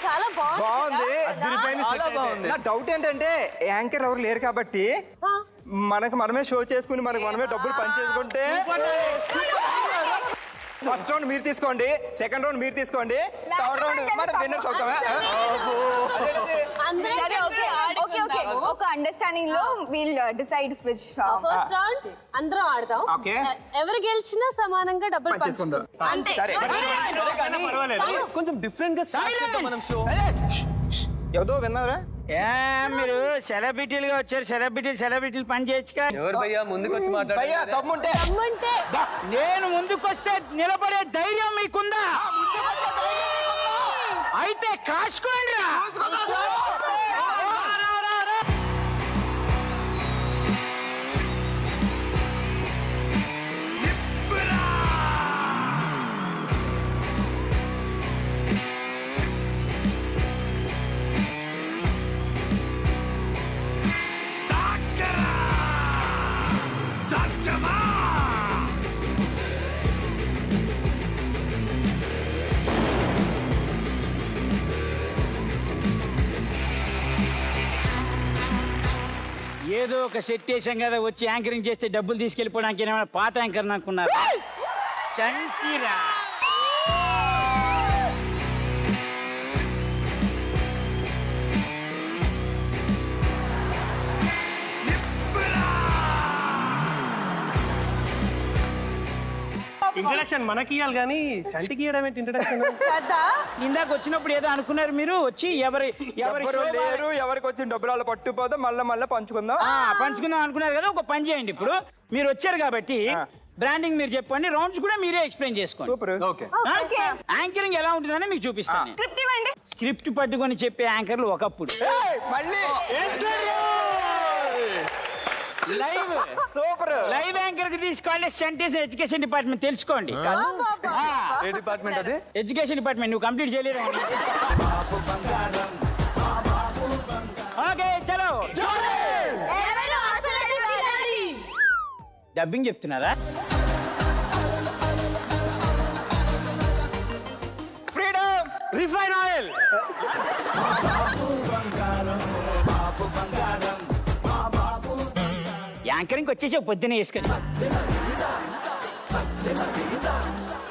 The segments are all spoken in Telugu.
చాలా బాగుంది. నా డౌట్ ఏంటంటే యాంకర్ ఎవరు లేరు కాబట్టి మనకు మనమే షో చేసుకుని మనకు మనమే డబ్బులు పనిచేసుకుంటే ఫస్ట్ రౌండ్ మీరు తీసుకోండి, సెకండ్ రౌండ్ మీరు తీసుకోండి, థర్డ్ రౌండ్ మనం విన్నర్స్ అవుతామా? ఒక అండర్స్టాండింగ్ లో will decide which first round అందరం ఆడదాం. ఎవరు గెలిచినా సమానంగా డబ్బులు పంచుకుందాం. అంతే. కొంచెం డిఫరెంట్ గా మనం షో ఏదో విన్నారా? మీరు సెలబ్రిటీలుగా వచ్చారు, సెలబ్రిటీలు పని చేయొచ్చుగా. ఎవరు భయ్యా ముందుకు వచ్చి మాట్లాడారు? తమ్ముంటే నేను ముందుకొస్తే నిలబడే ధైర్యం మీకుందా? అయితే కాసుకోండి రా. ఏదో ఒక సెట్ చేసాం కదా, వచ్చి యాంకరింగ్ చేస్తే డబ్బులు తీసుకెళ్ళిపోవడానికి ఏమైనా పాత యాంకర్ అనుకున్నారు? చంటిరా ఇంట్రడక్షన్ మనకి ఇవ్వాలి కానీ చంటికి ఇవ్వడం ఏంటి ఇంట్రడక్షన్? ఇందాక వచ్చినప్పుడు ఏదో అనుకున్నారు మీరు, వచ్చి ఎవరు లేరు, ఎవరికి వచ్చిన డబ్బులు పట్టుపోతే మళ్ళీ పంచుకుందాం అనుకున్నారు కదా. ఒక పని చేయండి, ఇప్పుడు మీరు వచ్చారు కాబట్టి బ్రాండింగ్ మీరు చెప్పండి, రౌండ్స్ కూడా మీరే ఎక్స్ప్లెయిన్ చేసుకోండి. యాంకరింగ్ ఎలా ఉంటుందని మీకు చూపిస్తాను. స్క్రిప్ట్ పట్టుకొని చెప్పే యాంకర్లు ఒకప్పుడు లైవ్ యాంకర్ కి తీసుకోవాలి. సెంటెన్స్ ఎడ్యుకేషన్ డిపార్ట్మెంట్ తెలుసుకోండి. డిపార్ట్మెంట్ అది ఎడ్యుకేషన్ డిపార్ట్మెంట్ నువ్వు కంప్లీట్ చేయలేదు. ఓకే చలో డబ్బింగ్ చెప్తున్నారా? ఫ్రీడమ్ రిఫైన్ ఆయిల్ యాంకరింగ్ వచ్చేసి పొద్దునే వేసుకొని.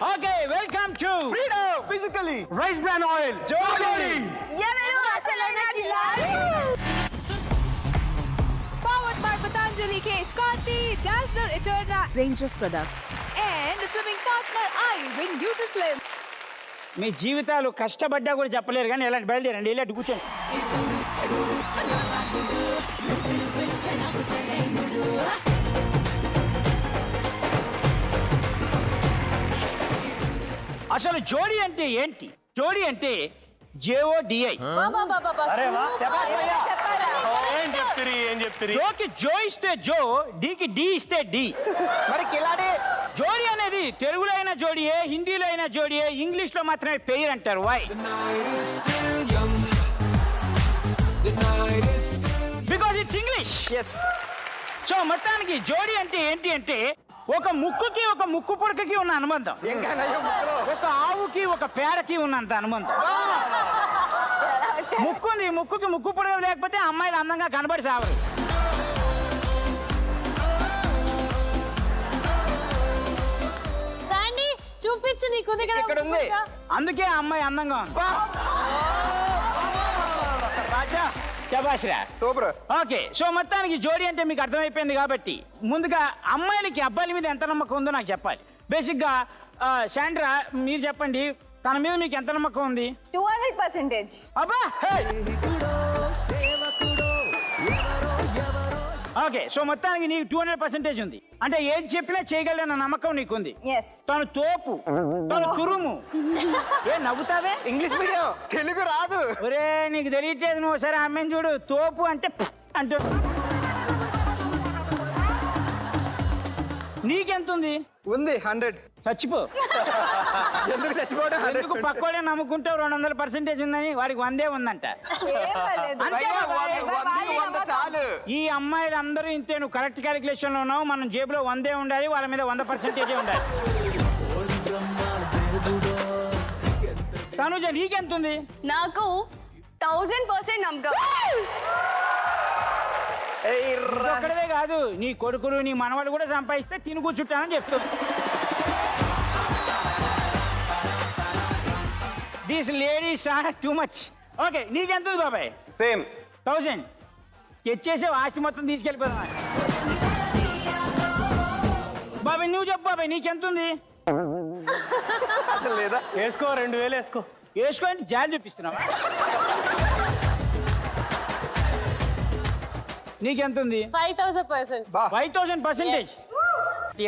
Okay welcome to freedom physically rice bran oil జోడి Powered by Patanjali Kesh Karti, Dazzler Eterna range of products and swimming partner Iron Nutrislim. మీ జీవితాలు కష్టపడ్డా కూడా చెప్పలేరు కానీ ఇలాంటి బయలుదేరండి, ఇలాంటి కూర్చోండి. అసలు జోడీ అంటే ఏంటి? జోడీ అంటే JODI. ఏం చెప్తారు? జోకి జో ఇస్తే జో, డీకి డి ఇస్తే డి. మరి కిలాడి జోడీ అనేది తెలుగులో అయినా జోడియే, హిందీలో అయినా జోడియే, ఇంగ్లీష్ లో మాత్రమే పేరు అంటారు. Why? Because it's English. So మొత్తానికి జోడీ అంటే ఏంటి అంటే ఒక ముక్కుకి ఒక ముక్కు పుడకకి ఉన్న అనుబంధం, ఒక ఆవుకి ఒక పేడకి ఉన్నంత అనుబంధం. ముక్కుంది, ముక్కుకి ముక్కు పుడక లేకపోతే అమ్మాయిలు అందంగా కనబడి సావరు. చూపించు, నీకుంది కదా. అందుకే అమ్మాయి అందంగా ఉంది. సూపర్. ఓకే సో మొత్తానికి జోడీ అంటే మీకు అర్థమైపోయింది కాబట్టి ముందుగా అమ్మాయిలకి అబ్బాయిల మీద ఎంత నమ్మకం ఉందో నాకు చెప్పాలి. బేసిక్ గా శాండ్రా మీరు చెప్పండి, తన మీద మీకు ఎంత నమ్మకం ఉంది? 200%. అబ్బా ఓకే సో మొత్తానికి నీకు 200% ఉంది అంటే ఏది చెప్పినా చేయగలన్న నమ్మకం నీకుంది. తను తోపు, తను తురుము. ఏ నవ్వుతావే? ఇంగ్లీష్ మీడియం, తెలుగు రాదు. ఒరే నీకు తెలియట్లేదు, నువ్వు సరే అమ్మాయిని చూడు. తోపు అంటే అంటూ. నీకెంత ఉంది? 100. చచ్చిపో. ఎందుకు చచ్చిపోవడం? ఎందుకు పక్కోడే నమ్ముకుంటావు 200% ఉందని, వాడికి 100 ఉందంట. చాలు. ఈ అమ్మాయిలు అందరూ ఇంతే, నువ్వు కరెక్ట్ క్యాలిక్యులేషన్ లో ఉన్నావు. మనం జేబులో 100 ఉండాలి, వాళ్ళ మీద 100% ఉండాలి. తనుజ నీకెంత ఉంది? నాకు 1000% నమ్మకం. ఒక్కడవే కాదు, నీ కొడుకులు నీ మనవాడు కూడా సంపాదిస్తే తిని కూర్చుంటానని చెప్తుంది. These ladies are too much. Okay, నీకెంత ఉంది బాబాయ్? సేమ్ 1000. స్కెచ్ చేసే ఆస్తి మొత్తం తీసుకెళ్ళిపోదా బాబాయ్? నువ్వు చెప్పు బాబాయ్, నీకెంత ఉంది? అసలు లేదా? వేసుకో, 2000 వేసుకో. వేసుకో అంటే జాలి చూపిస్తున్నావా? నీకెంత ఉంది? 5000%. 5000%.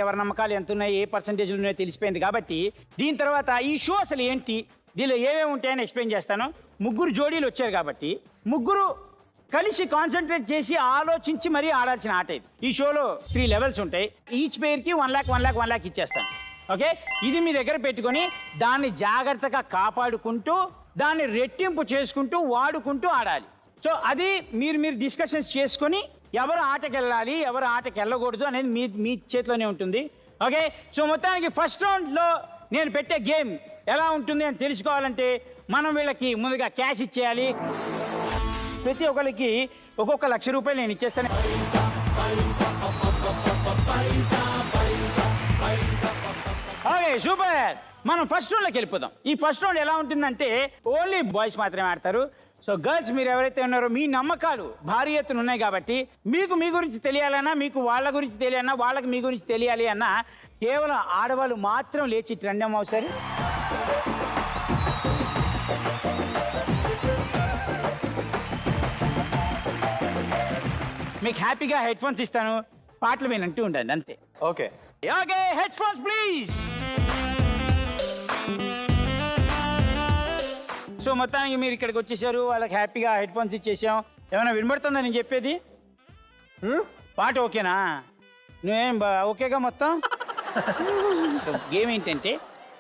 ఎవరి నమ్మకాలు ఎంత ఉన్నాయి, ఏ పర్సంటేజ్లు ఉన్నాయో తెలిసిపోయింది కాబట్టి దీని తర్వాత ఈ షో అసలు ఏంటి, దీనిలో ఏమేమి ఉంటాయని ఎక్స్ప్లెయిన్ చేస్తాను. ముగ్గురు జోడీలు వచ్చారు కాబట్టి ముగ్గురు కలిసి కాన్సన్ట్రేట్ చేసి ఆలోచించి మరీ ఆడాల్సిన ఆట ఇది. ఈ షోలో 3 లెవెల్స్ ఉంటాయి. ఈచ్ పేర్కి 1 lakh ఇచ్చేస్తాను. ఓకే, ఇది మీ దగ్గర పెట్టుకొని దాన్ని జాగ్రత్తగా కాపాడుకుంటూ దాన్ని రెట్టింపు చేసుకుంటూ వాడుకుంటూ ఆడాలి. సో అది మీరు డిస్కషన్స్ చేసుకొని ఎవరు ఆటకి వెళ్ళాలి, ఎవరు ఆటకి వెళ్ళకూడదు అనేది మీ చేతిలోనే ఉంటుంది. ఓకే, సో మొత్తానికి ఫస్ట్ రౌండ్లో నేను పెట్టే గేమ్ ఎలా ఉంటుంది అని తెలుసుకోవాలంటే మనం వీళ్ళకి ముందుగా క్యాష్ ఇచ్చేయాలి. ప్రతి ఒక్కరికి ఒక్కొక్క ₹1,00,000 నేను ఇచ్చేస్తాను. Okay, super. మనం ఫస్ట్ రౌండ్లోకి వెళ్ళిపోదాం. ఈ ఫస్ట్ రౌండ్ ఎలా ఉంటుందంటే ఓన్లీ బాయ్స్ మాత్రమే ఆడతారు. సో గర్ల్స్ మీరు ఎవరైతే ఉన్నారో మీ నమ్మకాలు భారీ ఎత్తున ఉన్నాయి కాబట్టి మీకు మీ గురించి తెలియాలన్నా, మీకు వాళ్ళ గురించి తెలియాలన్నా, వాళ్ళకి మీ గురించి తెలియాలి అన్నా కేవలం ఆడవాళ్ళు మాత్రం లేచి ట్రెండ్ అవసరం. మీకు హ్యాపీగా హెడ్ ఫోన్స్ ఇస్తాను, పాటలు వినంటూ ఉండండి అంతే. Okay okay, head phones please. So మొత్తానికి మీరు ఇక్కడికి వచ్చేసారు, వాళ్ళకి హ్యాపీగా హెడ్ ఫోన్స్ ఇచ్చేసాం. ఏమైనా వినబడుతుందా నేను చెప్పేది? పాట ఓకేనా? నువ్వేం ఓకేగా మొత్తం? గేమ్ ఏంటంటే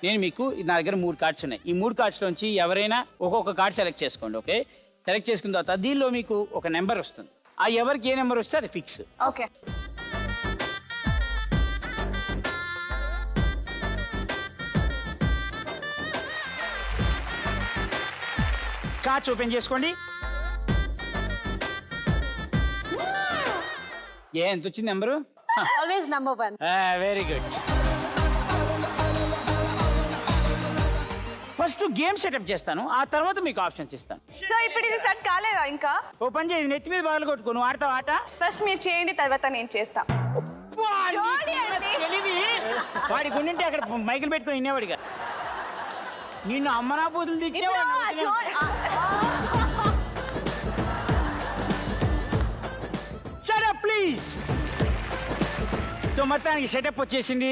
నేను మీకు నా దగ్గర 3 కార్డ్స్ ఉన్నాయి. ఈ 3 కార్డ్స్లోంచి ఎవరైనా ఒక్కొక్క కార్డ్ సెలెక్ట్ చేసుకోండి. ఓకే, సెలెక్ట్ చేసుకున్న తర్వాత దీనిలో మీకు ఒక నెంబర్ వస్తుంది. ఆ ఎవరికి ఏ నెంబర్ వస్తే అది ఫిక్స్. ఓకే, కార్డ్స్ ఓపెన్ చేసుకోండి. ఎంత వచ్చింది number? Always number 1. Very good. First game setup చేస్తాను, ఆ తర్వాత మీకు ఆప్షన్స్ ఇస్తాను. సో ఇప్పుడు ఇది సెట్ కాలేదా ఇంకా? ఓ పని చేయి, నెత్తి మీద బాగా కొట్టుకో. నువ్వు ఆడతావు ఆట? ఫస్ట్ మీరు చేయండి, తర్వాత నేను చేస్తా. జోడి అండి. తెలివి వాడి గుండింటే అక్కడ మైకులు పెట్టుకుని వినేవాడిగా. నిన్ను అమ్మనా బూతులు ఇప్పుడు ఆ జోడి సెటప్ ప్లీజ్. సో మొత్తానికి సెటప్ వచ్చేసింది,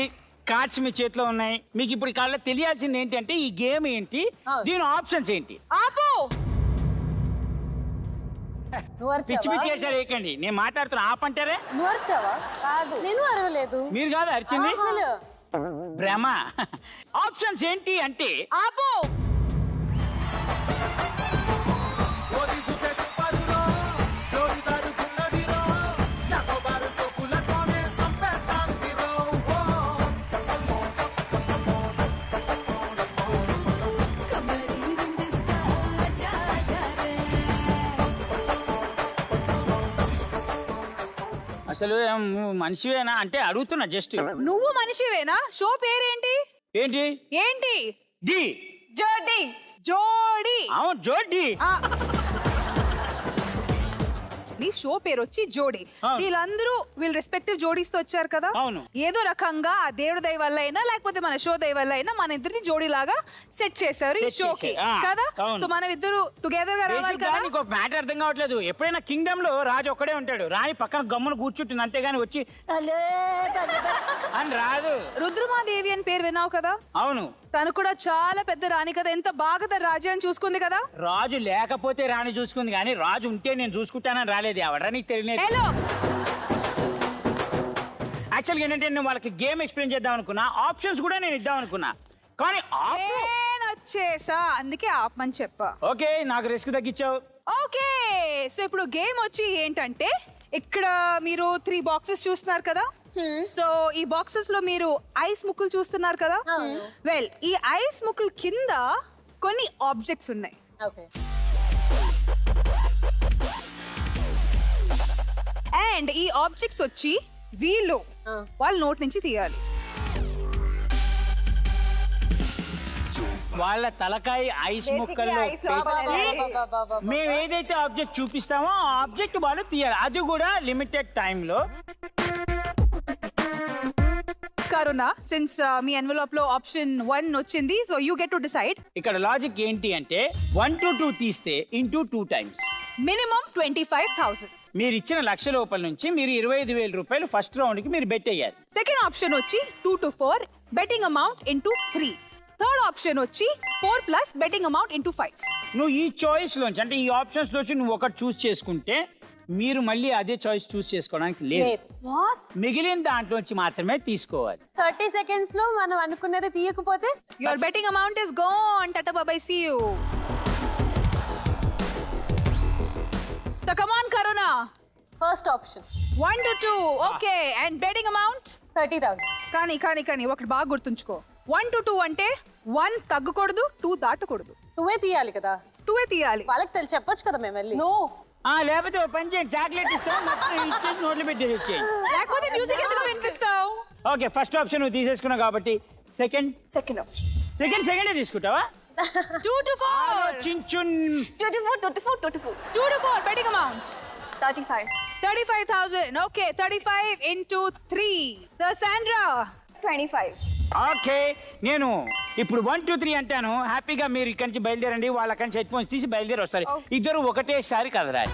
కార్డ్స్ మీ చేతిలో ఉన్నాయి. మీకు ఇప్పుడు కాళ్ళ తెలియాల్సింది ఏంటంటే ఈ గేమ్ ఏంటి, దీని ఆప్షన్స్ ఏంటి. ఆపు. పిచ్చి పిచ్చి చేశారు ఏకండి, నేను మాట్లాడుతున్నా ఆపంటారే. నువ్వు అరిచావా? కాదు, నేను అరవలేదు. మీరు కాదు అరిచింది, అసలు భ్రమ. ఆప్షన్స్ ఏంటి అంటే ఆపు. అసలు మనిషివేనా అంటే అడుగుతున్నా జస్ట్. నువ్వు మనిషివేనా? షో పేరేంటి? ఏంటి ఏంటి? డి జోడి. జోడి. అవును జోడి. నీ షో పేరు వచ్చి జోడి. అవును. వీళ్ళందరూ వీళ్ళ రెస్పెక్టివ్ జోడీస్తో వచ్చారు కదా. అవును. ఏదో రకంగా ఆ దేవుడి దయ వల్ల అయినా లేకపోతే మన షో దయ వల్ల అయినా మన ఇద్దరిని జోడీ లాగా సెట్ చేశారు ఈ Set షోకి చేశారు. ఆ, కదా. అవును. సో మనం ఇద్దరు టుగెదర్ గా రావాలి కదా. నీకు ఒక మ్యాటర్ అర్థం కావట్లేదు. ఎప్పుడైనా కింగ్డమ్ లో రాజు ఒక్కడే ఉంటాడు, రాణి పక్కన గమ్మున కూర్చుంటుంది, అంతేగాని వచ్చి "హలో" అని రాదు. రుద్రమాదేవి అని పేరు విన్నావు కదా. అవును, తను కూడా చాలా పెద్ద రాణి కదా. ఎంత బాగా తన రాజ్యాన్ని చూసుకుంది కదా. రాజు లేకపోతే రాణి చూసుకుంది కానీ రాజు ఉంటే నేను చూసుకుంటానని రాలేదు. ఎవడరా నీకు తెలియదు. హలో, యాక్చువల్గా ఏంటంటే నేను వాళ్ళకి గేమ్ ఎక్స్ప్లెయిన్ చేద్దాం అనుకున్నా, ఆప్షన్స్ కూడా నేను ఇద్దాం అనుకున్నా, కానీ నేను వచ్చేసా అందుకే ఆపమని చెప్పా. ఓకే, నాకు రిస్క్ తగ్గించావు. ఓకే, సో ఇప్పుడు గేమ్ వచ్చి ఏంటంటే ఇక్కడ మీరు 3 బాక్సెస్ చూస్తున్నారు కదా. సో ఈ బాక్సెస్ లో మీరు ఐస్ ముక్కులు చూస్తున్నారు కదా. వెల్, ఈ ఐస్ ముక్కుల కింద కొన్ని ఆబ్జెక్ట్స్ ఉన్నాయి. ఓకే. అండ్ ఈ ఆబ్జెక్ట్స్ వచ్చి వీళ్ళు వాళ్ళ నోట్ నుంచి తీయాలి. వాళ్ళ తలకాయ ఐస్ ముక్కల్లో మేము ఏదైతే ఆబ్జెక్ట్ చూపిస్తామో ఆ ఆబ్జెక్ట్ వాళ్ళు తీయాలి, అది కూడా లిమిటెడ్ టైంలో. కరుణ, సిన్స్ మీ ఎన్వెలప్ లో ఆప్షన్ 1 వచ్చింది, so you get to decide. ఇక్కడ లాజిక్ ఏంటి అంటే 1 to 2 తీస్తే ఇంటూ 2 times మినిమం 25,000. మీరు ఇచ్చిన లక్ష లోపల నుంచి మీరు 25,000 రూపాయలు ఫస్ట్ రౌండ్ కి మీరు బెట్ అయ్యారు. సెకండ్ ఆప్షన్ వచ్చి 2 to 4 betting amount into 3. Third option వచ్చి 4 ప్లస్ బెట్టింగ్ అమౌంట్ ఇంటూ 5. నువ్వు ఈ చాయిస్ లోంచి అంటే ఈ ఆప్షన్స్ లోంచి నువ్వు ఒకటి చూస్ చేసుకుంటే మీరు మళ్ళీ అదే చాయిస్ చూస్ చేసుకోవడానికి లేదు. మిగిలిన దాంట్లోంచి మాత్రమే తీసుకోవాలి. 30 seconds లో మనం అనుకున్నది తీయకపోతే your betting amount is gone. Tata bye, see you. So come on Karuna. First option 1 to 2. Okay. And betting amount 30,000. కానీ ఒకటి బాగా గుర్తుంచుకో. 1 to 2 అంటే 1 తగ్గకూడదు, 2 దాటకూడదు. 2 తీయాలి కదా. 2 తీయాలి. వాళ్ళకి తెలిసి చెప్పొచ్చు కదా మేము వెళ్ళి. లేకపోతే ఓ పని చేయండి, చాక్లెట్ ఇస్తాం మొత్తం ఇచ్చేసి నోట్లు పెట్టేసి వచ్చేయండి. లేకపోతే మ్యూజిక్ ఎందుకు వినిపిస్తావు? ఓకే, ఫస్ట్ ఆప్షన్ నువ్వు తీసేసుకున్నావు కాబట్టి సెకండ్ తీసుకుంటావా? 2 to 4. చించున్ 2 to 4 betting amount 35,000. Okay, 35 into 3. So Sandra 25. Okay, నేను ఇప్పుడు 1 2 3 అంటాను. హ్యాపీగా మీరు ఇక్కడి నుంచి బయలుదేరండి, వాళ్ళ నుంచి హెడ్ ఫోన్స్ తీసి బయలుదేరి వస్తారు. ఇద్దరు ఒకటేసారి కదరాలి.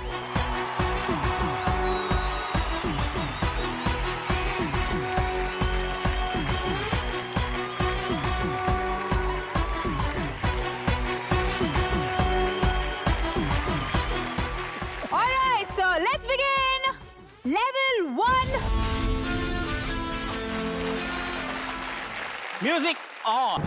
Alright, so let's begin. Level 1. Music on.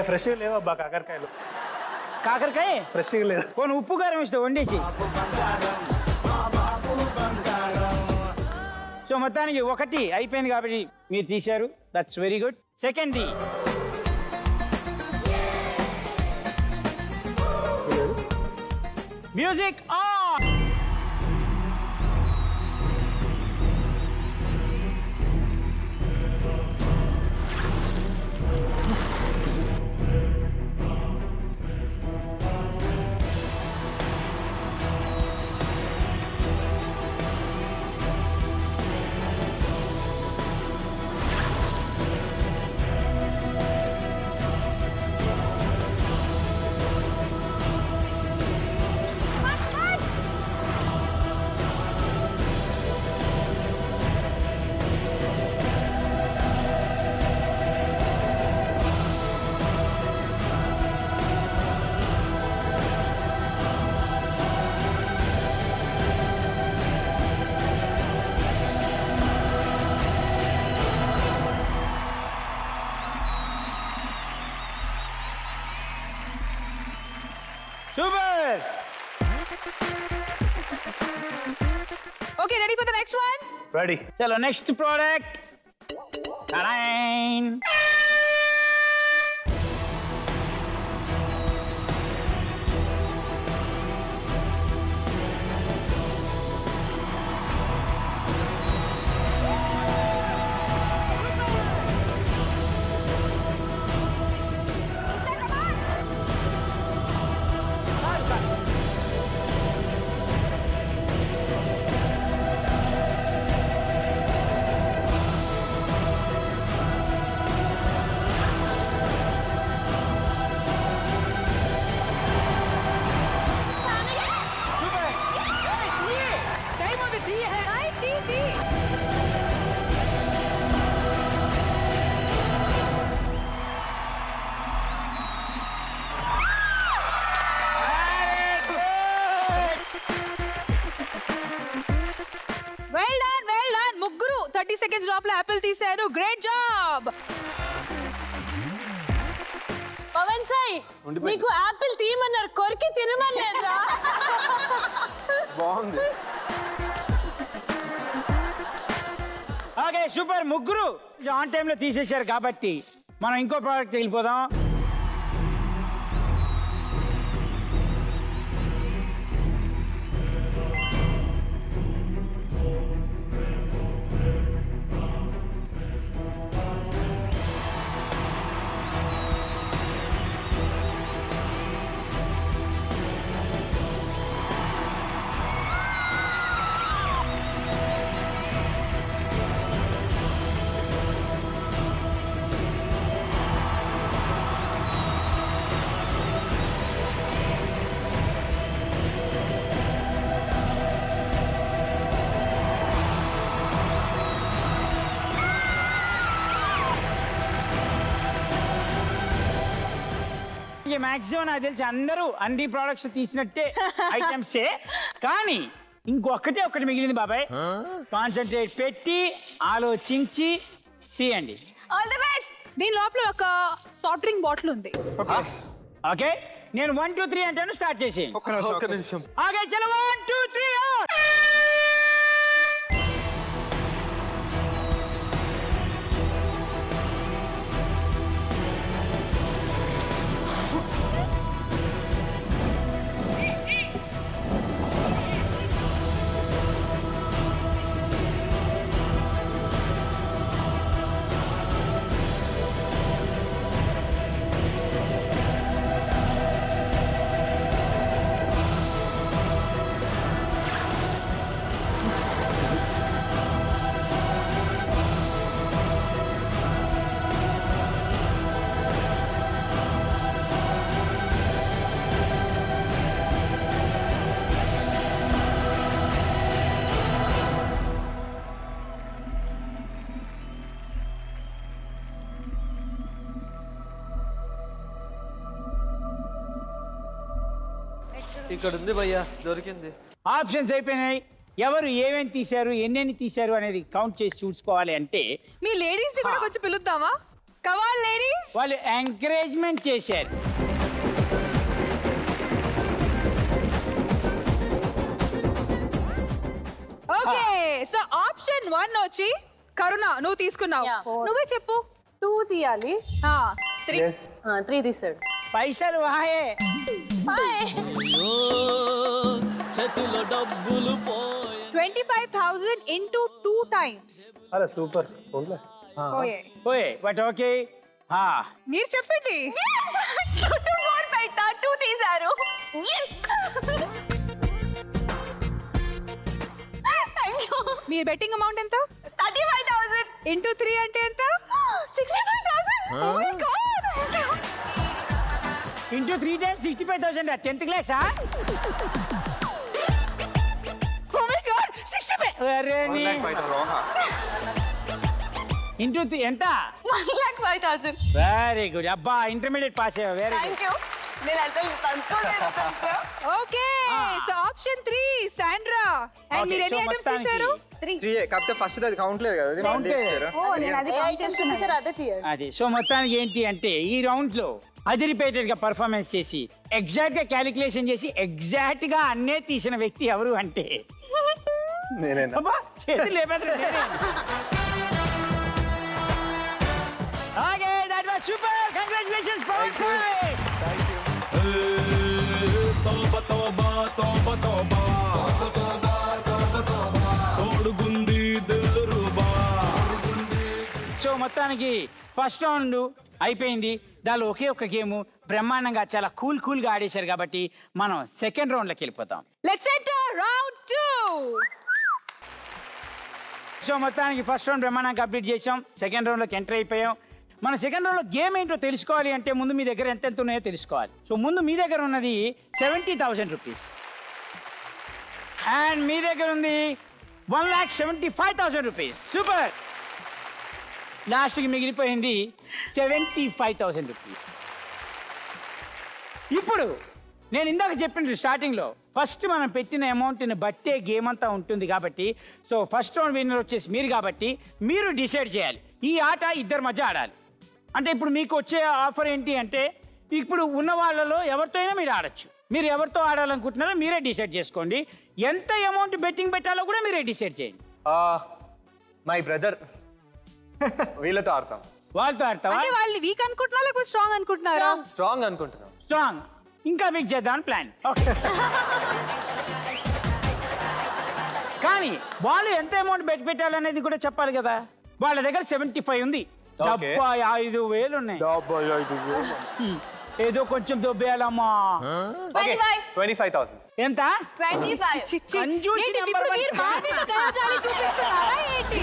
ఫ్రెష్గా లేవబ్బా కాకరకాయలు. కాకరకాయ ఫ్రెష్గా లేదు. కొన్ని ఉప్పు కారం ఇస్తే వండేసి. సో మొత్తానికి ఒకటి అయిపోయింది కాబట్టి మీరు తీశారు, that's very good. Second music on. Super! Okay, ready for the next one? Ready. Chalo, next product. Ta-da! టీ హై టీ వెల్ డన్ ముగ్గురు 30 సెకండ్స్ లోపల యాపిల్ తీశారు గ్రేట్ జాబ్ పవన్ సాయి నీకు యాపిల్ తీయమన్నారు కొరికి తినమన్నారా బాగుంది. ఓకే సూపర్ ముగ్గురు ఆన్ టైంలో తీసేశారు కాబట్టి మనం ఇంకో ప్రోడక్ట్ వెళ్ళిపోదాం. మాక్సిమం నాకు తెలిసి అందరూ అన్ని ప్రోడక్ట్స్ తీసినట్టే ఐటమ్సే, కానీ ఒకటి మిగిలింది బాబాయ్. కాన్సన్ట్రేట్ పెట్టి ఆలోచించి తీయండి. All the best. దీని లోపల ఒక సాఫ్ట్ డ్రింక్ బాటిల్ ఉంది. ఓకే నేను 1 2 3 అంటాను, స్టార్ట్ చేసేయండి. ఒక్క నిమిషం. ఓకే చలో 1 2 3 ఇక్కడ ఉంది భయ్యా, దొరికింది. ఆప్షన్స్ అయిపోయినాయి. ఎవరు ఏమేమి తీశారు ఎన్నెన్ని తీశారు అనేది కౌంట్ చేసి చూసుకోవాలి అంటే మీ లేడీస్ ని కూడా కొంచెం పిలుద్దామా? కమాన్ లేడీస్. వాళ్ళు ఎంకరేజ్మెంట్ చేశారు. ఓకే సో ఆప్షన్ 1 వచ్చి కరుణ నువ్వు తీసుకున్నావు. నువ్వే చెప్పు. 2 తీయాలి. 3 3 తీసాడు. పైసలు వాయే. చేతిలో డబ్బులు 25,000 into 2 times. అరే సూపర్. ఓయే బట్ ఓకే. మీరు చెప్పండి. 2 more పెట్టా 2 తీశారు. మీరు బెట్టింగ్ అమౌంట్ ఎంత? 35,000 into 3 అంటే ఎంత? 65,000. Oh my god. Into 3 times 65,000. 10th క్లాసా? Oh my god 65. అరే నీ ఇంటూ ఎంత? 1,05,000. Very good. అబ్బా ఇంటర్మీడియట్ పాస్ అయ్యా. Very good. థాంక్యూ. నేను అర్థం okay so option 3 Sandra. And మీరు ఎన్ని ఐటమ్స్ తీశారు? 3 కాకపోతే ఫస్ట్ అది కౌంట్ లేదు కదా, అది Count లేదు. చేశారు. ఓ నేను అది కౌంట్ చేస్తున్నాను. అదే తీయండి. అది సో మొత్తానికి ఏంటి అంటే ఈ రౌండ్ లో అదిరిపేటెడ్ గా పర్ఫార్మెన్స్ చేసి ఎగ్జాక్ట్ గా క్యాలిక్యులేషన్ చేసి ఎగ్జాక్ట్ గా అన్నే తీసిన వ్యక్తి ఎవరు అంటే నేనేనా? అబ్బా చేతులు లేపేద్దరు నేనే. Okay that was super. Congratulations Pawan Sai. తోబా తోబా తోబా తోబా తోడుగుంది దిల్రుబా. సో మొత్తానికి ఫస్ట్ రౌండ్ అయిపోయింది. దానిలో ఒకే ఒక గేమ్ బ్రహ్మాండంగా చాలా కూల్ గా ఆడేశారు కాబట్టి మనం సెకండ్ రౌండ్ లోకి వెళ్ళిపోతాం. Let's enter round 2. సో మొత్తానికి ఫస్ట్ రౌండ్ బ్రహ్మాండంగా కంప్లీట్ చేసాం. సెకండ్ రౌండ్ లోకి ఎంటర్ అయిపోయాం. మన సెకండ్ రౌండ్ లో గేమ్ ఏంటో తెలుసుకోవాలి అంటే ముందు మీ దగ్గర ఎంత ఉన్నాయో తెలుసుకోవాలి. సో ముందు మీ దగ్గర ఉన్నది 70,000 రూపీస్ అండ్ మీ దగ్గర ఉంది 1,75,000 రూపీస్. సూపర్. లాస్ట్కి మిగిలిపోయింది 75,000 రూపీస్. ఇప్పుడు నేను ఇందాక చెప్పిన స్టార్టింగ్లో ఫస్ట్ మనం పెట్టిన అమౌంట్ని బట్టే గేమ్ అంతా ఉంటుంది కాబట్టి, సో ఫస్ట్ రౌండ్ విన్నర్ వచ్చేసి మీరు కాబట్టి మీరు డిసైడ్ చేయాలి. ఈ ఆట ఇద్దరి మధ్య ఆడాలి. అంటే ఇప్పుడు మీకు వచ్చే ఆఫర్ ఏంటి అంటే, ఇప్పుడు ఉన్న వాళ్ళలో ఎవరితో అయినా మీరు ఆడచ్చు. మీరు ఎవరితో ఆడాలనుకుంటున్నారో మీరే డిసైడ్ చేసుకోండి. ఎంత అమౌంట్ బెట్టింగ్ పెట్టాలో కూడా మీరే డిసైడ్ చేయండి. మై బ్రదర్ వీళ్ళతో ఆడతాం. వాళ్ళతో ఆడతావా? అంటే వాళ్ళు వీక్ అనుకుంటున్నారా లేకపోతే స్ట్రాంగ్ అనుకుంటున్నారా? స్ట్రాంగ్ అనుకుంటున్నాం. స్ట్రాంగ్. ఇంకా మీకు చేద్దామని ప్లాన్. కానీ వాళ్ళు ఎంత అమౌంట్ బెట్ పెట్టాలనేది కూడా చెప్పాలి కదా. వాళ్ళ దగ్గర 75 ఉంది, 75,000 ఉన్నాయి. ఏదో కొంచెం దొబ్బేయాలమ్మా. 25,000. ఎంత? 25. కంజూసి ఏంటి నెంబర్ ఇప్పుడు మీరు మా మీద దయాజాలి చూపిస్తున్నారా ఏంటి?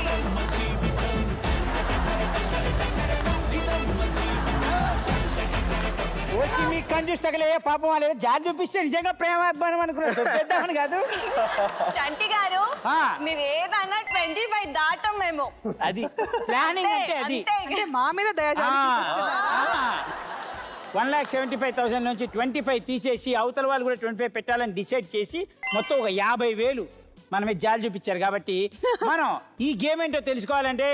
వచ్చి మీకు కంజూసి తగలే పాపం వాళ్ళు జాలి చూపిస్తే నిజంగా ప్రేమ అభిమానం అనుకున్నారు. పెద్దామని కాదు. చంటి గారు ఆ. మీరు ఏదన్నా 25 దాటం మేము. అది ప్లానింగ్ అంటే అది. అంటే మా మీద దయాజాలి చూపిస్తున్నారా? 1,75,000 నుంచి 25 తీసేసి అవతల వాళ్ళు కూడా 25 పెట్టాలని డిసైడ్ చేసి మొత్తం ఒక 50,000 మనమే జాలి చూపించారు. కాబట్టి మనం ఈ గేమ్ ఏంటో తెలుసుకోవాలంటే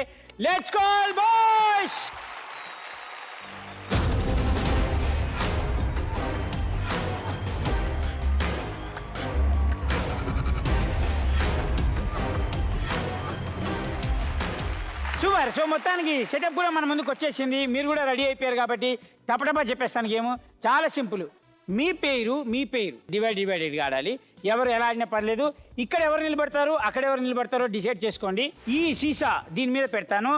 let's call boys. Super. So మొత్తానికి సెటప్ కూడా మన ముందుకు వచ్చేసింది. మీరు కూడా రెడీ అయిపోయారు కాబట్టి టపటపా చెప్పేస్తాను. గేమ్ చాలా సింపుల్. మీ పేరు డివైడెడ్గా ఆడాలి. ఎవరు ఎలా ఆడినా పర్లేదు. ఇక్కడ ఎవరు నిలబడతారు, అక్కడ ఎవరు నిలబడతారో డిసైడ్ చేసుకోండి. ఈ సీసా దీని మీద పెడతాను,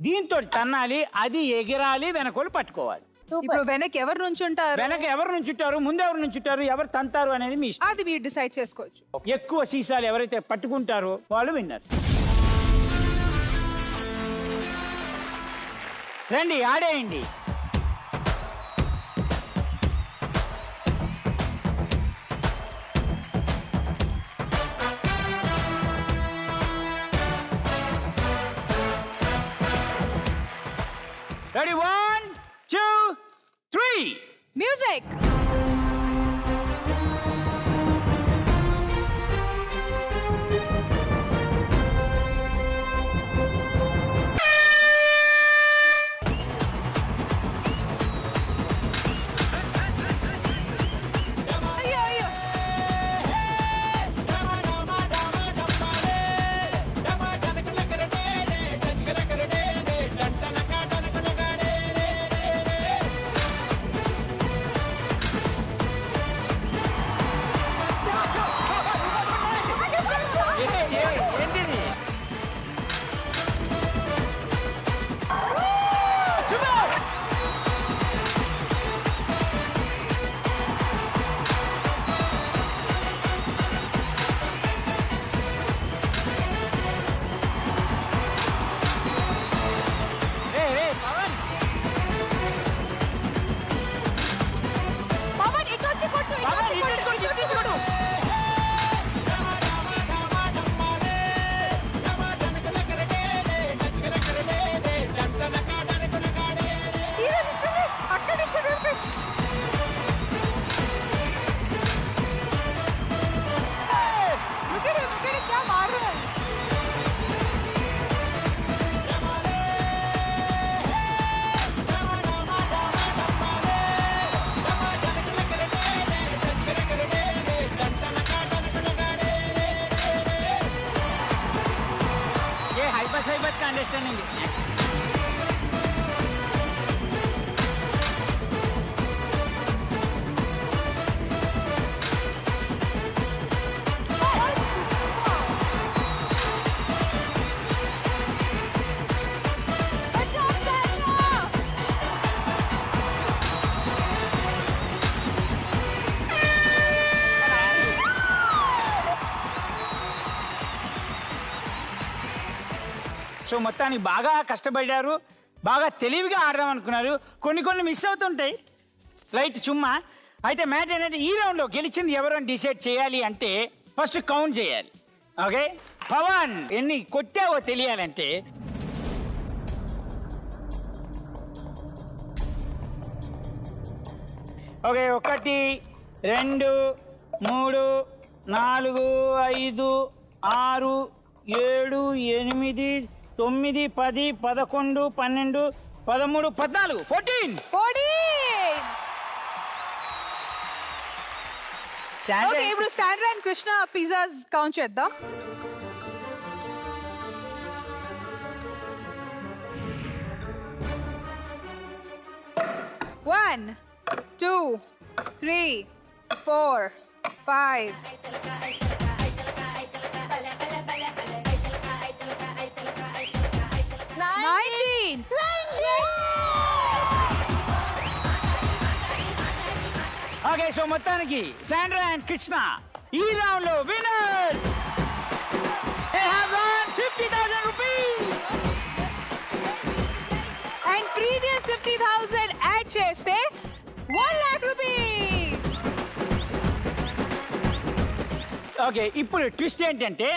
దీంతో తన్నాలి, అది ఎగిరాలి, వెనకోళ్ళు పట్టుకోవాలి. ఇప్పుడు వెనక్కి ఎవరు నుంచి ఉంటారు, వెనక ఎవరు నుంచుంటారు, ముందు ఎవరు నుంచుంటారు, ఎవరు తంతారు అనేది మీ ఇష్టం. అది మీరు డిసైడ్ చేసుకోవచ్చు. ఎక్కువ సీసాలు ఎవరైతే పట్టుకుంటారో వాళ్ళు విన్నర్. రండి ఆడేయండి. Ready 1 2 3 music. ఏంటిది? పవన్ ఇటు వచ్చి కొట్టు, ఇటు పవన్, వచ్చి ఇటు కొట్టు, వచ్చి ఇటు వచ్చి కొట్టు. అక్కడి నుంచి రేపే. मुझे क्या मार रहा है? ये हाइबत का अंडरस्टैंडिंग है. సో మొత్తానికి బాగా కష్టపడ్డారు, బాగా తెలివిగా ఆడదాం అనుకున్నారు. కొన్ని మిస్ అవుతుంటాయి, రైట్ చుమ్మా. అయితే మ్యాచ్ అనేది ఈ రౌండ్లో గెలిచింది ఎవరు అని డిసైడ్ చేయాలి అంటే ఫస్ట్ కౌంట్ చేయాలి. ఓకే, పవన్ ఎన్ని కొట్టావో తెలియాలంటే ఓకే 1 2 3 4 5 6 7 8 9 10 11 12 13 14 ఓకే ఇప్పుడు Sandra and Krishna pizzas count చేద్దాం. One, 2, 3, 4, 5. 19. ఓకే సో మొత్తానికి శాండ్రా అండ్ కృష్ణ ఈ రౌండ్ లో winner. They have won 50,000 rupees. And previous 50,000 add చేస్తే 1 lakh rupees. ఓకే ఇప్పుడు ట్విస్ట్ ఏంటంటే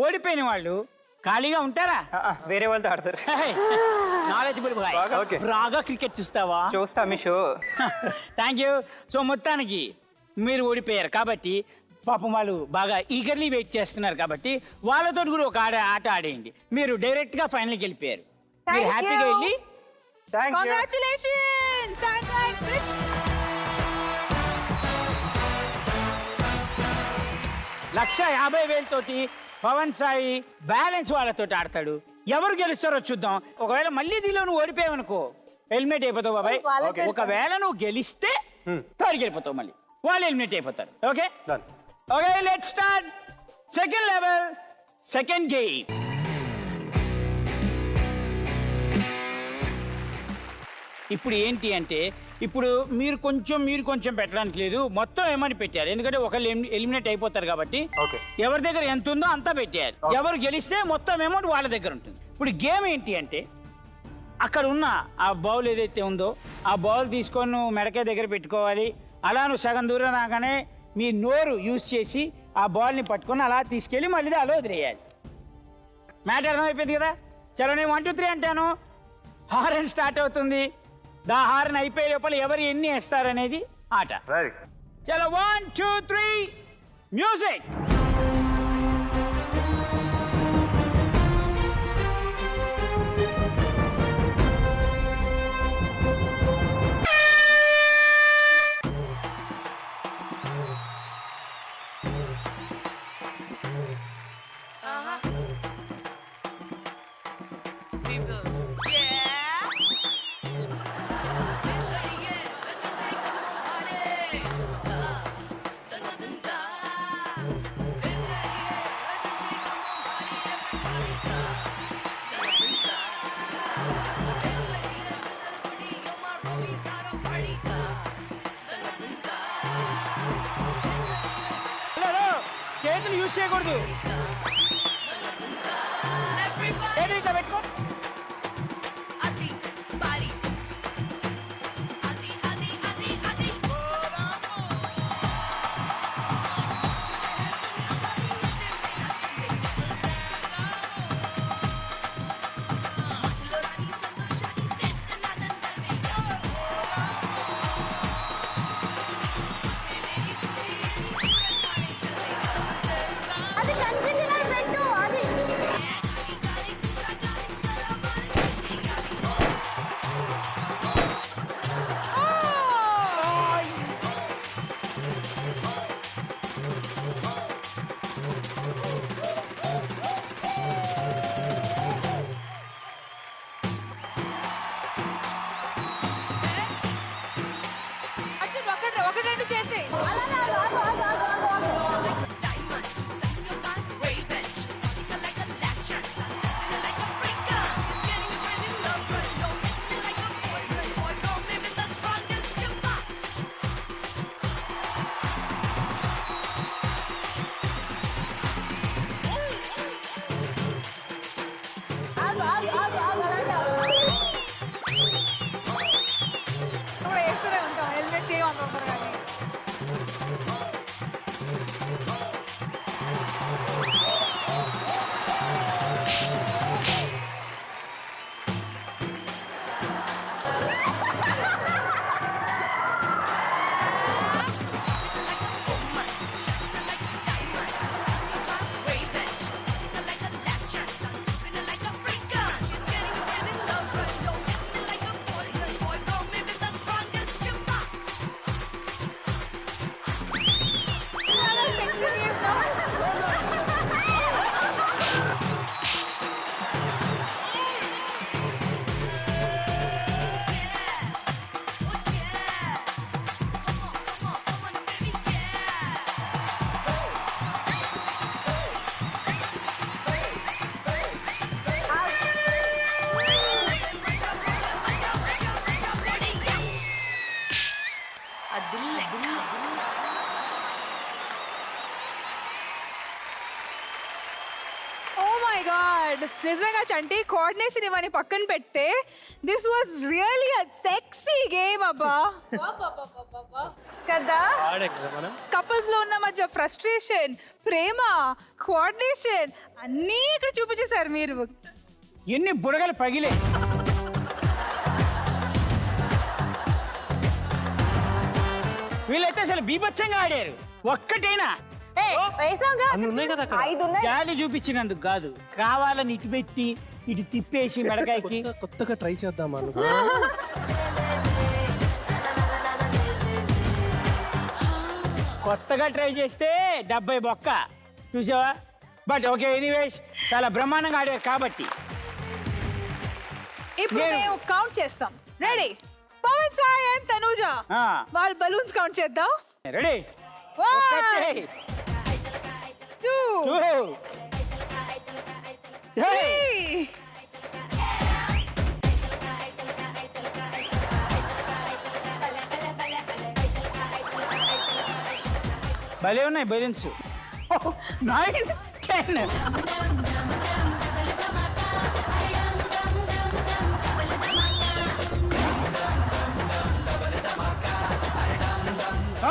ఓడిపోయిన వాళ్ళు ఖాళీగా ఉంటారా? వేరే వాళ్ళతో ఆడతారు. Knowledgeable Okay. బాగా క్రికెట్ చూస్తావా? చూస్తా మీ షో. Thank you. సో మొత్తానికి మీరు ఓడిపోయారు కాబట్టి పాపం వాళ్ళు బాగా ఈగర్లీ వెయిట్ చేస్తున్నారు కాబట్టి వాళ్ళతో కూడా ఒక ఆట ఆడేయండి. మీరు డైరెక్ట్ గా ఫైనల్కి వెళ్ళిపోయారు. మీరు Thank హ్యాపీగా you. వెళ్ళి thank you. Congratulations, Sandra and Krishna. 150,000 తోటి పవన్ సాయి బ్యాలెన్స్ వాళ్ళతో ఆడతాడు. ఎవరు గెలుస్తారో చూద్దాం. ఒకవేళ మళ్ళీ దీనిలో నువ్వు ఓడిపోయావనుకో ఎలిమినేట్ అయిపోతావు బాబాయ్. ఒకవేళ నువ్వు గెలిస్తే థర్డ్కి వెళ్ళిపోతావు, మళ్ళీ వాళ్ళు ఎలిమినేట్ అయిపోతారు. Okay okay let's start second level second game. ఇప్పుడు ఏంటి అంటే ఇప్పుడు మీరు కొంచెం పెట్టడానికి లేదు, మొత్తం ఏమని పెట్టారు. ఎందుకంటే ఒకళ్ళు ఎలిమినేట్ అయిపోతారు కాబట్టి ఎవరి దగ్గర ఎంత ఉందో అంతా పెట్టారు. ఎవరు గెలిస్తే మొత్తం అమౌంట్ వాళ్ళ దగ్గర ఉంటుంది. ఇప్పుడు గేమ్ ఏంటి అంటే అక్కడ ఉన్న ఆ బౌల్ ఏదైతే ఉందో ఆ బౌల్ తీసుకొని నువ్వు మెడకాయ దగ్గర పెట్టుకోవాలి. అలా నువ్వు సగం దూరం రాగానే మీ నోరు యూజ్ చేసి ఆ బాల్ని పట్టుకొని అలా తీసుకెళ్ళి మళ్ళీ అలా వదిలేయాలి. మ్యాటర్ అర్థమైపోయింది కదా? చలో నేను 1 2 3 అంటాను, హారన్ స్టార్ట్ అవుతుంది. దా హారన్ అయిపోయే లోపల ఎవరు ఎన్ని వేస్తారనేది ఆట. చలో 1 2 3 మ్యూజిక్. చేతులు యూజ్ చేయకూడదు. ఇట్లా పెట్టుకో. ఒకటి రెండు చేసి వేస్తూనే ఉంటాం. హెల్మెట్ చేయమన్నారు కానీ గాడ్, నిజంగా చంటి కోఆర్డినేషన్ ఇవన్నీ పక్కన పెట్టే this was really a sexy game అబ్బా. కదా కపుల్స్ లో ఉన్న మధ్య ఫ్రస్ట్రేషన్, ప్రేమ, కోఆర్డినేషన్ అన్నీ ఇక్కడ చూపించేశారు మీరు. ఎన్ని బుడగలు పగిలే. వీళ్ళైతే అసలు బీభత్సంగా ఆడారు. ఒక్కటైనా జాలి చూపించినందుకు కాదు, కావాలని ఇటు పెట్టి ఇటు తిప్పేసి మెడకాయకి కొత్తగా ట్రై చేద్దాం కొత్తగా ట్రై చేస్తే 70 బొక్క చూసావా. బట్ ఓకే, ఎనీవేస్ చాలా బ్రహ్మాండంగా ఆడారు కాబట్టి ఇప్పుడు మేము కౌంట్ చేస్తాం. రెడీ? పవన్ సాయి అండ్ తనూజ వాళ్ళ బలూన్స్ కౌంట్ చేద్దాం. రెడీ? 1 2 3 భలే ఉన్నాయి బలూన్స్. 9 10.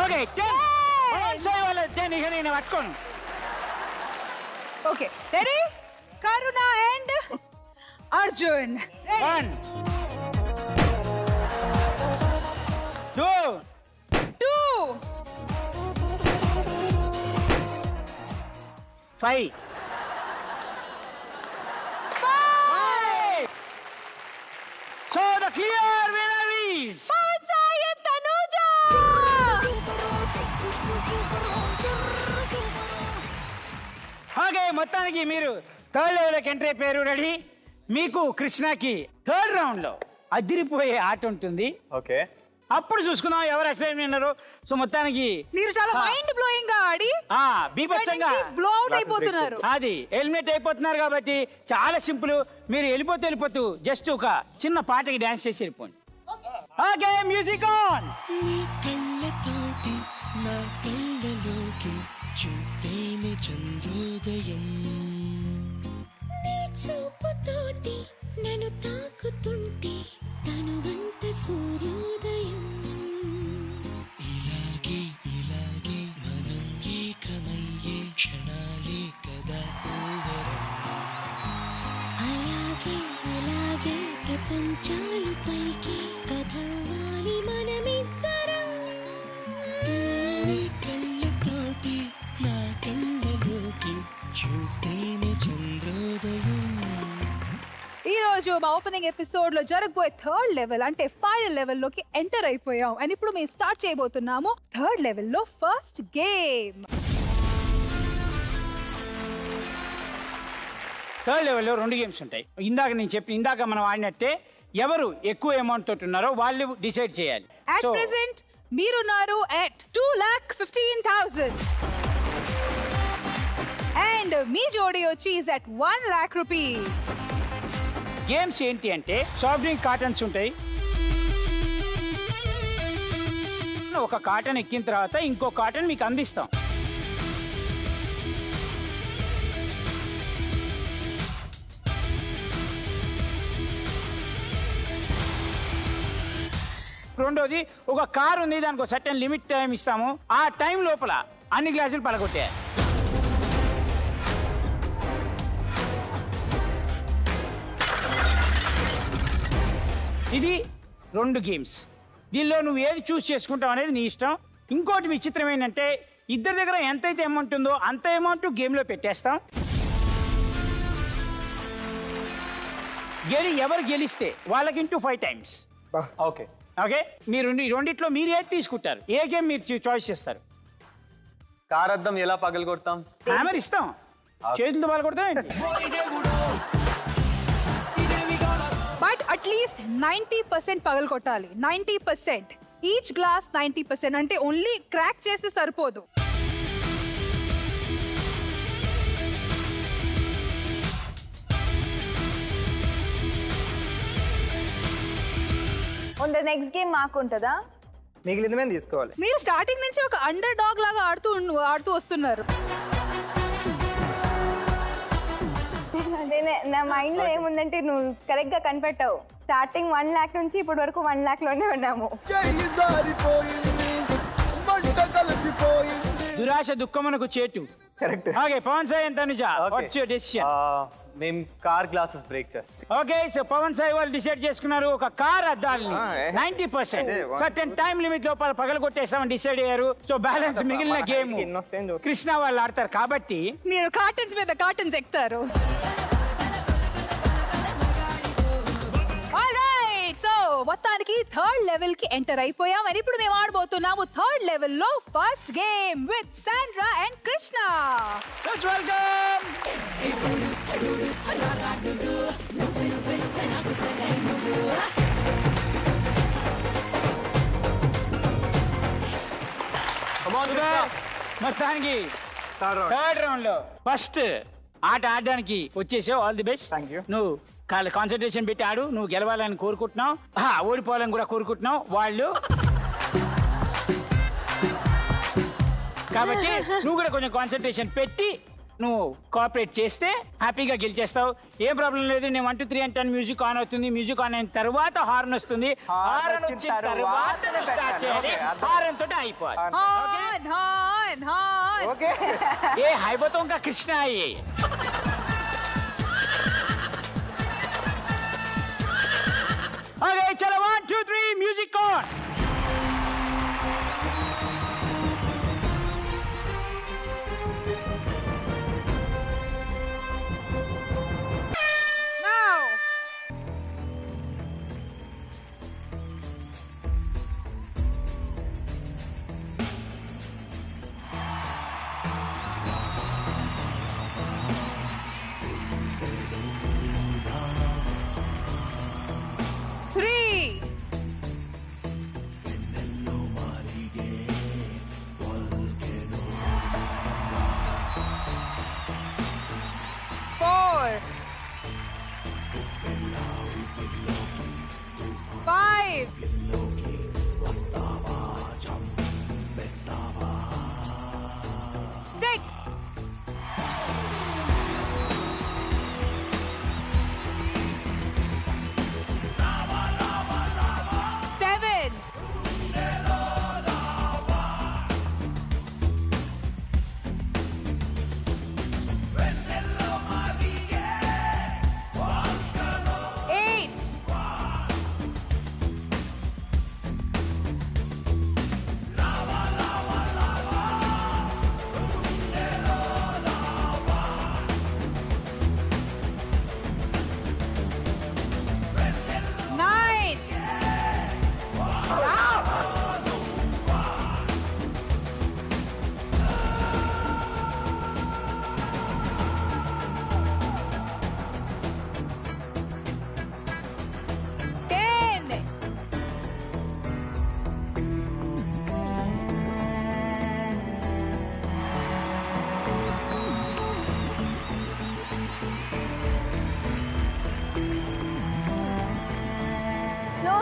ఓకే 10 ఇక నేను పట్టుకోను. Okay ready? Karuna and Arjun. 1 2 2 5 So the clear winner is Pawan Sai and Tanuja. Okay, మొత్తానికి మీరు థర్డ్ లెవెల్కి ఎంటర్ అయిపోయారు. రెడీ? మీకు కృష్ణకి థర్డ్ రౌండ్ లో అదిరిపోయే ఆట ఉంటుంది. ఓకే, అప్పుడు చూసుకుందాం ఎవరు అసలు విన్నారు. సో మొత్తానికి మీరు చాలా మైండ్ బ్లోయింగ్ గా ఆడి బీభత్సంగా బ్లో అవుట్ అయిపోతున్నారు. అది ఎలిమినేట్ అయిపోతున్నారు కాబట్టి చాలా సింపుల్. మీరు వెళ్ళిపోతూ జస్ట్ ఒక చిన్న పాటకి డాన్స్ చేసి వెళ్ళిపోండి. Okay, music on. నీ కళ్ళతోటి నా కళ్ళలోకి చూస్తేనే చంద్రోదయం, నీ చూపుతోటి నన్ను తాకుతుంటే తనువంత సూర్యోదయం. ఇలాగే ఇలాగే మనం ఏకమయ్యే క్షణాలే కదా ఓవరం. అలాగే అలాగే ప్రపంచాలు పలికి కథవాలి మనమిద్దరం. నీ కళ్ళతోటి నా కళ్ళలోకి చూస్తేనే చంద్రోదయం. ఈ రోజు మా ఓపెనింగ్ ఎపిసోడ్ లో జరగబోయే థర్డ్ లెవెల్ అంటే ఫైనల్ లెవెల్ లోకి ఎంటర్ అయిపోయాం. అండ్ ఇప్పుడు మేము స్టార్ట్ చేయబోతున్నాము థర్డ్ లెవెల్ లో ఫస్ట్ గేమ్. థర్డ్ లెవెల్లో 2 గేమ్స్ ఉంటాయి. ఇందాక మనం ఆడినట్టే ఎవరు ఎక్కువ అమౌంట్ తోటి ఉన్నారో వాళ్ళు డిసైడ్ చేయాలి. అట్ ప్రెసెంట్ మీరున్నారు at 2,15,000 అండ్ మీ జోడీ వచ్చి is at 1 lakh rupees. Games ఏంటి అంటే సాఫ్ట్ డ్రింక్ కాటన్స్ ఉంటాయి. ఒక కాటన్ ఎక్కిన తర్వాత ఇంకో కాటన్ మీకు అందిస్తాం. రెండోది ఒక కార్ ఉంది, దానికి ఒక సర్టెన్ లిమిట్ టైం ఇస్తాము. ఆ టైం లోపల అన్ని గ్లాసులు పలగొట్టాయి. ఇది 2 గేమ్స్. దీనిలో నువ్వు ఏది చూస్ చేసుకుంటావు అనేది నీ ఇష్టం. ఇంకోటి విచిత్రం ఏంటంటే ఇద్దరి దగ్గర ఎంతైతే అమౌంట్ ఉందో అంత అమౌంట్ గేమ్లో పెట్టేస్తాం. ఎవరు గెలిస్తే వాళ్ళకి ఇంటూ 5 times. ఓకే ఓకే, మీరు రెండిట్లో మీరు ఏది తీసుకుంటారు? ఏ గేమ్ మీరు చాయిస్ చేస్తారు? కార్ అద్దం ఎలా పగలు కొడతాం? హ్యామర్ ఇస్తాం, చేతులతో పగలు కొడతాం ఏంటి? బట్ అట్లీస్ట్ 90% పగలు కొట్టాలి. 90%, ఈచ్ గ్లాస్ 90%. అంటే ఓన్లీ క్రాక్ చేస్తే సరిపోదు. నెక్స్ట్ గేమ్ మాకు ఉంటుందా? మిగిలింది మేము తీసుకోవాలి. మీరు స్టార్టింగ్ నుంచి ఒక అండర్ డాగ్ లాగా ఆడుతూ వస్తున్నారు. నా మైండ్ లో ఏముందంటే నువ్వు కరెక్ట్ గా కనిపెట్టావు. స్టార్టింగ్ 1 లాక్ నుంచి ఇప్పటి వరకు 1 లాక్ లోనే ఉన్నాము. దురాశ దుఃఖమునకు చేటు. కరెక్ట్. ఓకే పవన్ సాయి ఎంత అనుజ వాట్స్ యువర్ డెసిషన్? మేము కార్ గ్లాసెస్ బ్రేక్ చేస్తాం. ఓకే సో పవన్ సాయి వాళ్ళు డిసైడ్ చేసుకున్నారు ఒక కార్ అద్దాలని 90% సర్టెన్ టైం లిమిట్ లోపల పగలగొట్టేస్తామని డిసైడ్ అయ్యారు. సో బ్యాలెన్స్ మిగిలిన గేమ్ కృష్ణ వాళ్ళు ఆడతారు కాబట్టి మీరు కార్టన్స్ మీద కార్టన్స్ ఎక్కుతారు. సో మొత్తానికి థర్డ్ లెవెల్ కి ఎంటర్ అయిపోయాం. అని ఇప్పుడు మేము ఆడబోతున్నాము థర్డ్ లెవెల్ లో first game with Sandra and Krishna. Let's welcome. మొత్తానికి థర్డ్ రౌండ్ లో ఫస్ట్ ఆట ఆడడానికి వచ్చేసావు. All the best. Thank you. నువ్వు కాన్సన్ట్రేషన్ పెట్టి ఆడు. నువ్వు గెలవాలని కోరుకుంటున్నావు, ఓడిపోవాలని కూడా కోరుకుంటున్నావు వాళ్ళు. కాబట్టి నువ్వు కూడా కొంచెం కాన్సన్ట్రేషన్ పెట్టి నువ్వు కోఆపరేట్ చేస్తే హ్యాపీగా గెలిచేస్తావు. ఏం ప్రాబ్లం లేదు. నేను 1 2 3 అంటే మ్యూజిక్ ఆన్ అవుతుంది. మ్యూజిక్ ఆన్ అయిన తర్వాత హార్న్ వస్తుంది. హార్న్ వచ్చిన తర్వాత స్టార్ట్ చేయాలి. హార్న్ తోటి అయిపోవాలి. Horn horn horn. ఓకే ఏ హైబతో ఇంకా కృష్ణ అయ్యే. ఓకే చలో 1 2 3 music on.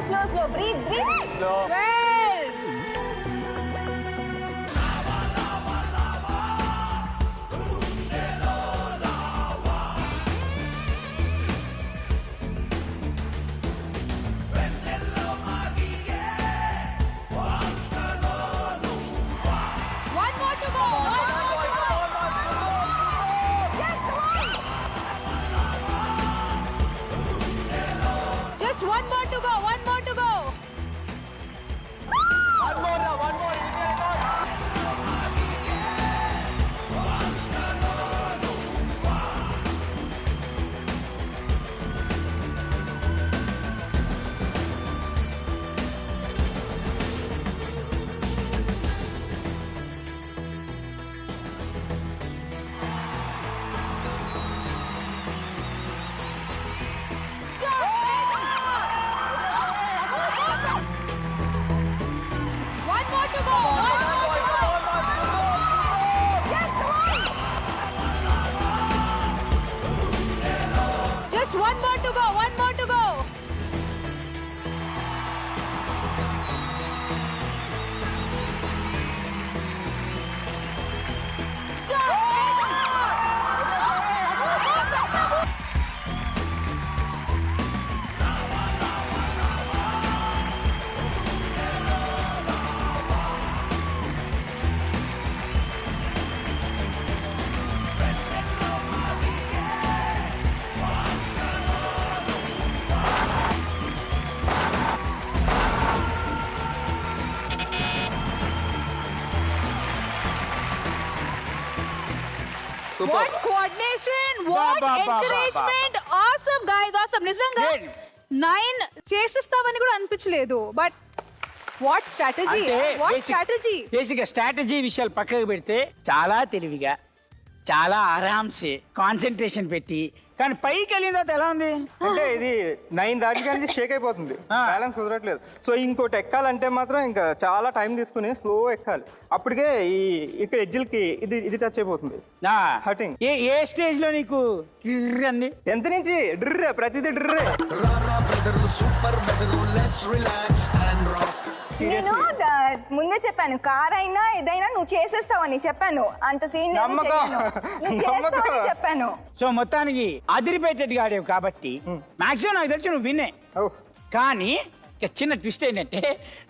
Slow. Breathe. Slow. Well. One more to go. Just one more to go. One more to go. One more. One more to go. Just one more to go. One more to go. Encouragement awesome guys awesome నిజంగా 9 చేసిస్తామని కూడా అనిపించలేదు బట్ వాట్ స్ట్రాటజీ బేసిక్గా స్ట్రాటజీ విషయాలు పక్కకు పెడితే చాలా తెలివిగా చాలా ఆరామ్సే కాన్సన్ట్రేషన్ పెట్టి కానీ పైకి వెళ్ళిన తర్వాత ఎలా ఉంది అంటే ఇది 9 దాటి కానీ షేక్ అయిపోతుంది బ్యాలెన్స్ కుదరట్లేదు సో ఇంకోటి ఎక్కాలంటే మాత్రం ఇంకా చాలా టైం తీసుకుని స్లో ఎక్కాలి అప్పటికే ఇక్కడ ఎడ్జిల్కి ఇది టచ్ అయిపోతుంది హటింగ్ ఏ స్టేజ్ లో నీకు అండి ఎంత నుంచి డ్రిర్రే ప్రతిదీ డ్రిర్రే నేను ముందే చెప్పాను కార్ అయినా ఏదైనా నువ్వు చేసేస్తావని చెప్పాను అంత సీన్ నువ్వు చేస్తావని చెప్పాను సో మొత్తానికి అదిరిపెట్టేట్టుగా ఆడేవు కాబట్టి మాక్సిమం నాకు తెలిసి నువ్వు విన్నే కానీ చిన్న ట్విస్ట్ ఏంటంటే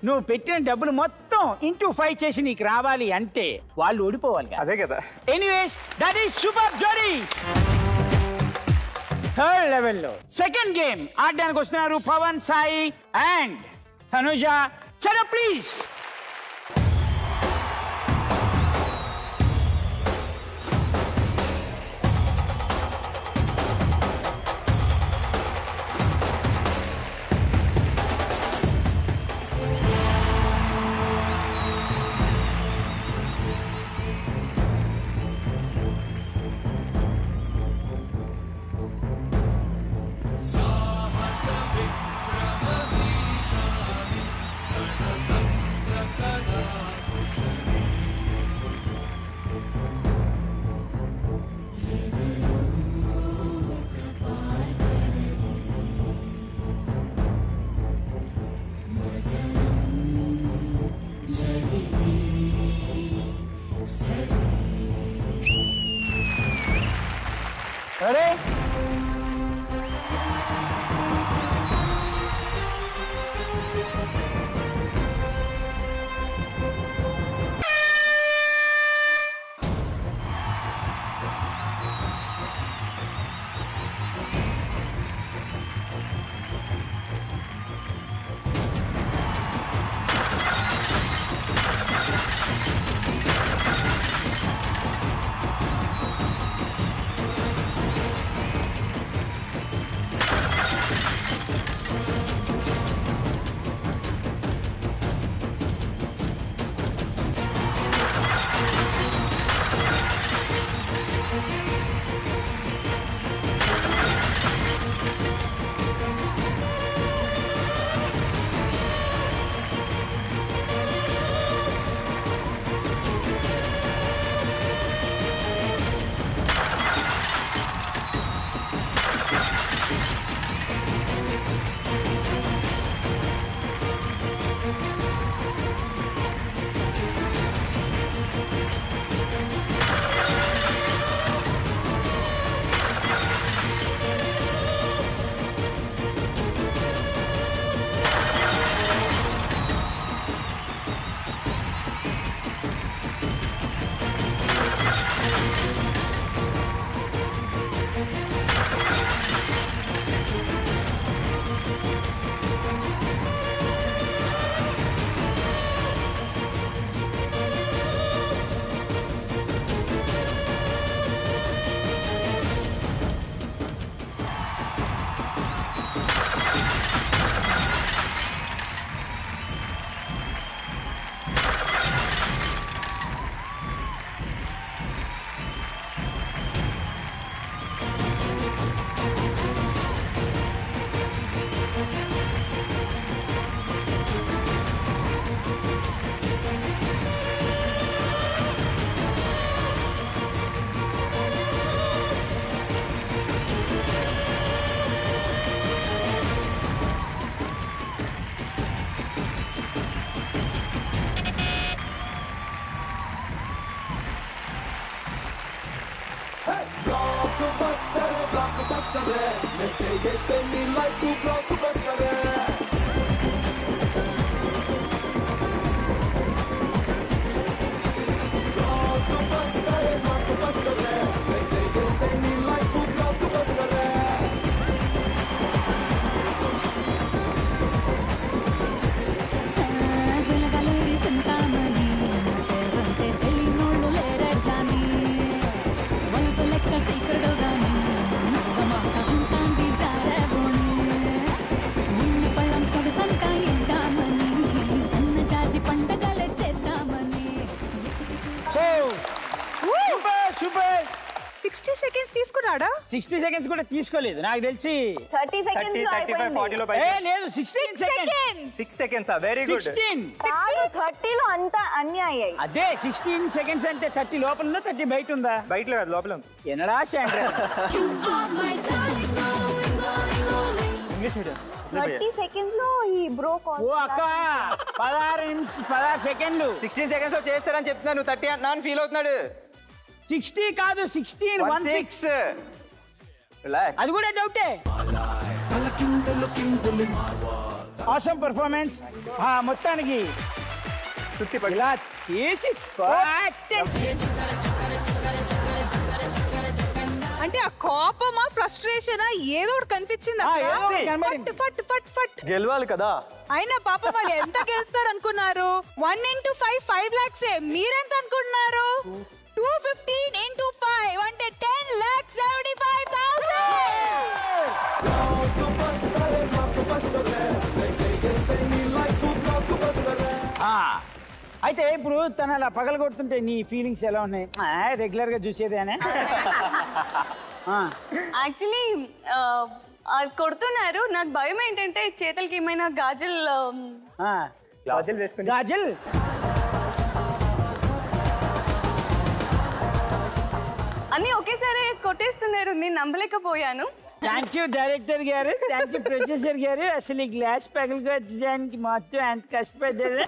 నువ్వు పెట్టిన డబ్బులు మొత్తం ఇంటూ 5 చేసి నీకు రావాలి అంటే వాళ్ళు ఓడిపోవాలి అదే కదా ఎనీవేస్ దట్ ఈస్ సూపర్ జోడీ థర్డ్ లెవెల్లో సెకండ్ గేమ్ ఆడడానికి వస్తున్నారు పవన్ సాయి అండ్ తనుజ చలో ప్లీజ్ Ready? తెలియనోళ్ళు లేరే జాని వయసు లెక్క సీక్రెట్ గాని తీసుకున్నాడా? 60 సెకండ్స్ కూడా తీసుకోలేదు నాకు తెలిసి. 30 seconds లో 35, 40 లో ఏ లేదు 16 సెకండ్స్. 6 seconds very good. 16 30 లో అంతా అన్ని అయ్యాయి. అదే 16 సెకండ్స్ అంటే 30 లోపల ఉందా 30 బయట ఉందా? బయట లేదు లోపల ఉంది. ఎనడా శాండ్రా ఇంగ్లీష్ మీడియం 30 seconds లో ఈ బ్రో కాల్. ఓ అక్క 16 సెకండ్లు. 16 seconds లో చేస్తారని చెప్తున్నాను. 30 అంటున్నాను ఫీల్ అవుతున్నాడు. 60 కాదు 16 16 రిలాక్స్. అది కూడా డౌటే. Awesome performance. మొత్తానికి సుత్తి పడి ఇలా తీసి అంటే ఆ కోపమా ఫ్రస్ట్రేషనా ఏదో ఒకటి కనిపించింది ఫట్ ఫట్ ఫట్. గెలవాలి కదా. అయినా పాప వాళ్ళు ఎంత గెలుస్తారు అనుకున్నారు? 1 into 5 5 lakhs. మీరెంత అనుకుంటున్నారు? 215 into 5 అంటే 10,75,000. అయితే ఇప్పుడు తను అలా పగల కొడుతుంటే నీ ఫీలింగ్స్ ఎలా ఉన్నాయి? రెగ్యులర్ గా చూసేదేనే. యాక్చువల్లీ కొడుతున్నారు. నాకు భయం ఏంటంటే చేతులకి ఏమైనా గాజులు వేసుకుని గాజుల్ అన్ని ఒకేసారి కొట్టేస్తున్నారు. నేను నమ్మలేకపోయాను. థ్యాంక్ యూ డైరెక్టర్ గారు, థ్యాంక్ యూ ప్రొడ్యూసర్ గారు. అసలు ఈ గ్లాస్ పగలగొట్టడానికి మొత్తం ఎంత కష్టపడ్డారు.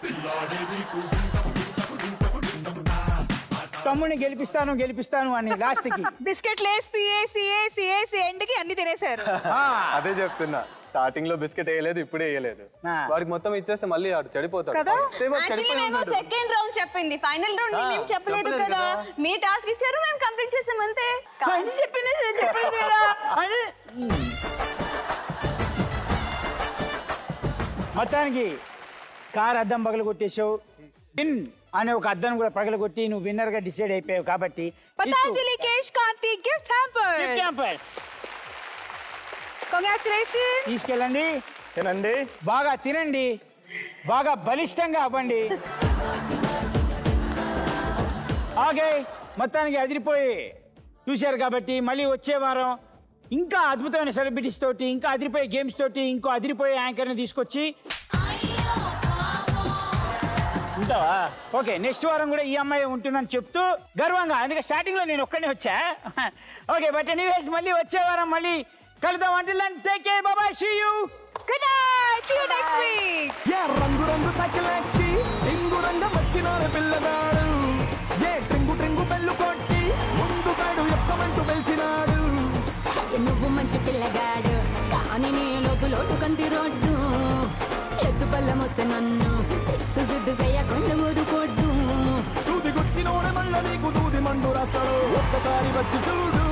తమ్ముడిని గెలిపిస్తాను అని లాస్ట్ కి బిస్కెట్లు వేసి ఎండ్కి అన్ని తినేశారు. అదే చెప్తున్నా. స్టార్టింగ్ లో బిస్కెట్ వేయలేదు, ఇప్పుడే వేయలేదు. వాడికి మొత్తం ఇచ్చేస్తే మళ్ళీ ఆడు చెడిపోతాడు. యాక్చువల్లీ మేము సెకండ్ రౌండ్ చెప్పింది, ఫైనల్ రౌండ్ మేము చెప్పలేదు కదా. మీ టాస్క్ ఇచ్చారు, మేము కంప్లీట్ చేసాం అంతే. మొత్తానికి కార్ అద్దం పగల కొట్టేసావు. విన్ అనే ఒక అద్దం కూడా పగల కొట్టి నువ్వు విన్నర్ గా డిసైడ్ అయిపోయావు. కాబట్టి పతంజలి కేష్ కాంతి గిఫ్ట్ హ్యాంపర్స్. కంగ్రాచులేషన్. తీసుకెళ్ళండి, తినండి, బాగా తినండి, బాగా బలిష్టంగా అవ్వండి. ఓకే, మొత్తానికి అదిరిపోయి చూశారు కాబట్టి మళ్ళీ వచ్చే వారం ఇంకా అద్భుతమైన సెలబ్రిటీస్ తోటి, ఇంకా అదిరిపోయే గేమ్స్ తోటి, ఇంకో అదిరిపోయే యాంకర్ని తీసుకొచ్చి ఉంటావా? ఓకే, నెక్స్ట్ వారం కూడా ఈ అమ్మాయి ఉంటుందని చెప్తూ గర్వంగా, అందుకే స్టార్టింగ్ లో నేను ఒక్కడే వచ్చా. ఓకే, బట్ ఎనీవేస్ మళ్ళీ వచ్చే వారం మళ్ళీ కలుద్దాం. Until then take care, bye bye, see you, good night, see you next week. ఏ రంగు రంగు సైకిల్ ఎక్కి రింగు రంగం వచ్చినాడు పిల్లగాడు. ఏ ట్రింగు బెల్లు కొట్టి ముందు కాడు ఎక్కమంటూ పిలిచినాడు. నువ్వు మంచి పిల్లగాడు కానీ నీ లోటు కంది రోడ్డు. ఎత్తు పళ్ళం వస్తే నన్ను సిద్దు చేయకుండా ఊరుకోడ్డు. సూది గుచ్చినోడే మళ్ళీ నీకు దూది మండు రాస్తాడు. ఒక్కసారి వచ్చి చూడు.